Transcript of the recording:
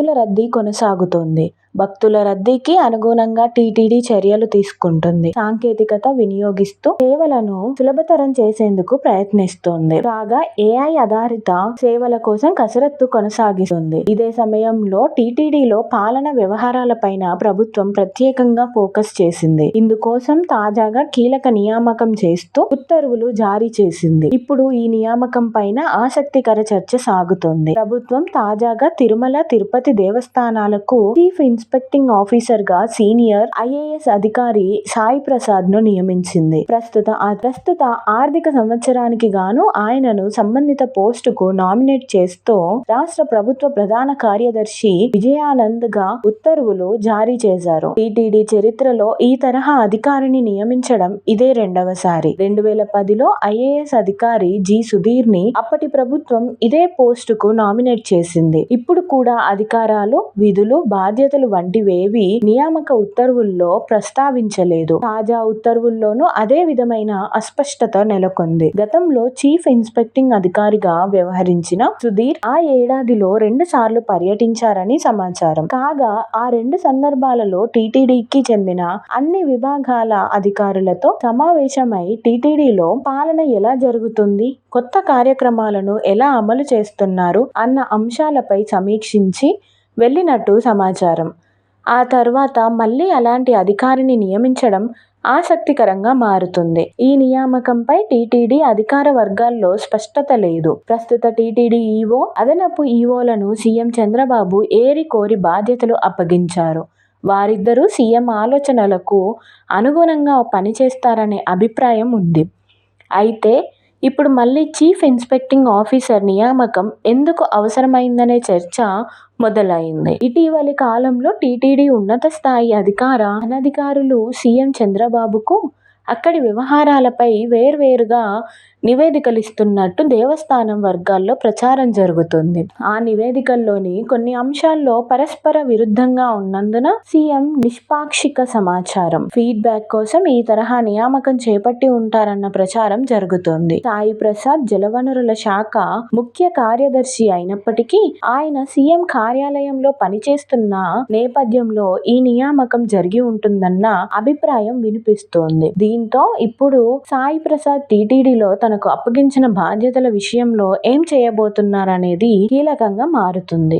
భక్తుల రద్దీ కొనసాగుతోంది. భక్తుల రద్దీకి అనుగుణంగా టీటీడీ చర్యలు తీసుకుంటుంది. సాంకేతికత వినియోగిస్తూ సేవలను సులభతరం చేసేందుకు ప్రయత్నిస్తోంది. కాగా ఏఐ ఆధారిత సేవల కోసం కసరత్తు కొనసాగిస్తుంది. ఇదే సమయంలో టీటీడీలో పాలన వ్యవహారాలపైన ప్రభుత్వం ప్రత్యేకంగా ఫోకస్ చేసింది. ఇందుకోసం తాజాగా కీలక నియామకం చేస్తూ ఉత్తర్వులు జారీ చేసింది. ఇప్పుడు ఈ నియామకం పైన ఆసక్తికర చర్చ సాగుతోంది. ప్రభుత్వం తాజాగా తిరుమల, తిరుపతి దేవస్థానాలకు చీఫ్ ఇన్స్పెక్టింగ్ ఆఫీసర్ గా సీనియర్ ఐఏఎస్ అధికారి సాయి ప్రసాద్ ను నియమించింది. ప్రస్తుత ఆర్థిక సంవత్సరానికి గాను ఆయనను సంబంధిత పోస్టుకు నామినేట్ చేస్తూ రాష్ట్ర ప్రభుత్వ ప్రధాన కార్యదర్శి విజయానంద్ గా ఉత్తర్వులు జారీ చేశారు. టీటీడీ చరిత్రలో ఈ తరహా అధికారిని నియమించడం ఇదే రెండవసారి. 2010లో ఐఏఎస్ అధికారి జి సుధీర్ ని అప్పటి ప్రభుత్వం ఇదే పోస్టుకు నామినేట్ చేసింది. ఇప్పుడు కూడా అధికారాలు, విధులు, బాధ్యతలు వంటివేవి నియామక ఉత్తర్వుల్లో ప్రస్తావించలేదు. తాజా ఉత్తర్వుల్లోనూ అదే విధమైన అస్పష్టత నెలకొంది. గతంలో చీఫ్ ఇన్స్పెక్టింగ్ అధికారిగా వ్యవహరించిన సుధీర్ ఆ ఏడాదిలో 2 సార్లు పర్యటించారని సమాచారం. కాగా ఆ 2 సందర్భాలలో టీటీడీకి చెందిన అన్ని విభాగాల అధికారులతో సమావేశమై టీటీడీలో పాలన ఎలా జరుగుతుంది, కొత్త కార్యక్రమాలను ఎలా అమలు చేస్తున్నారు అన్న అంశాలపై సమీక్షించి వెళ్లినట్టు సమాచారం. ఆ తర్వాత మళ్లీ అలాంటి అధికారిని నియమించడం ఆసక్తికరంగా మారుతుంది. ఈ నియామకంపై టీటీడీ అధికార వర్గాల్లో స్పష్టత లేదు. ప్రస్తుత టీటీడీ ఈవో, అదనపు ఈవోలను సీఎం చంద్రబాబు ఏరి కోరి బాధ్యతలు అప్పగించారు. వారిద్దరూ సీఎం ఆలోచనలకు అనుగుణంగా పనిచేస్తారనే అభిప్రాయం ఉంది. అయితే ఇప్పుడు మళ్లీ చీఫ్ ఇన్స్పెక్టింగ్ ఆఫీసర్ నియామకం ఎందుకు అవసరమైందనే చర్చ మొదలైంది. ఇటీవలి కాలంలో టీటీడీ ఉన్నత స్థాయి అనధికారులు సీఎం చంద్రబాబుకు అక్కడి వ్యవహారాలపై వేర్వేరుగా నివేదికలిస్తున్నట్టు దేవస్థానం వర్గాల్లో ప్రచారం జరుగుతుంది. ఆ నివేదికల్లోని కొన్ని అంశాల్లో పరస్పర విరుద్ధంగా ఉన్నందున సీఎం నిష్పాక్షిక సమాచారం, ఫీడ్బ్యాక్ కోసం ఈ తరహా నియామకం చేపట్టి ఉంటారన్న ప్రచారం జరుగుతోంది. సాయి ప్రసాద్ జలవనరుల శాఖ ముఖ్య కార్యదర్శి అయినప్పటికీ ఆయన సీఎం కార్యాలయంలో పనిచేస్తున్న నేపథ్యంలో ఈ నియామకం జరిగి ఉంటుందన్న అభిప్రాయం వినిపిస్తోంది. దీంతో ఇప్పుడు సాయి ప్రసాద్ టీటీడీలో తనకు అప్పగించిన బాధ్యతల విషయంలో ఏం చేయబోతున్నారనేది కీలకంగా మారుతుంది.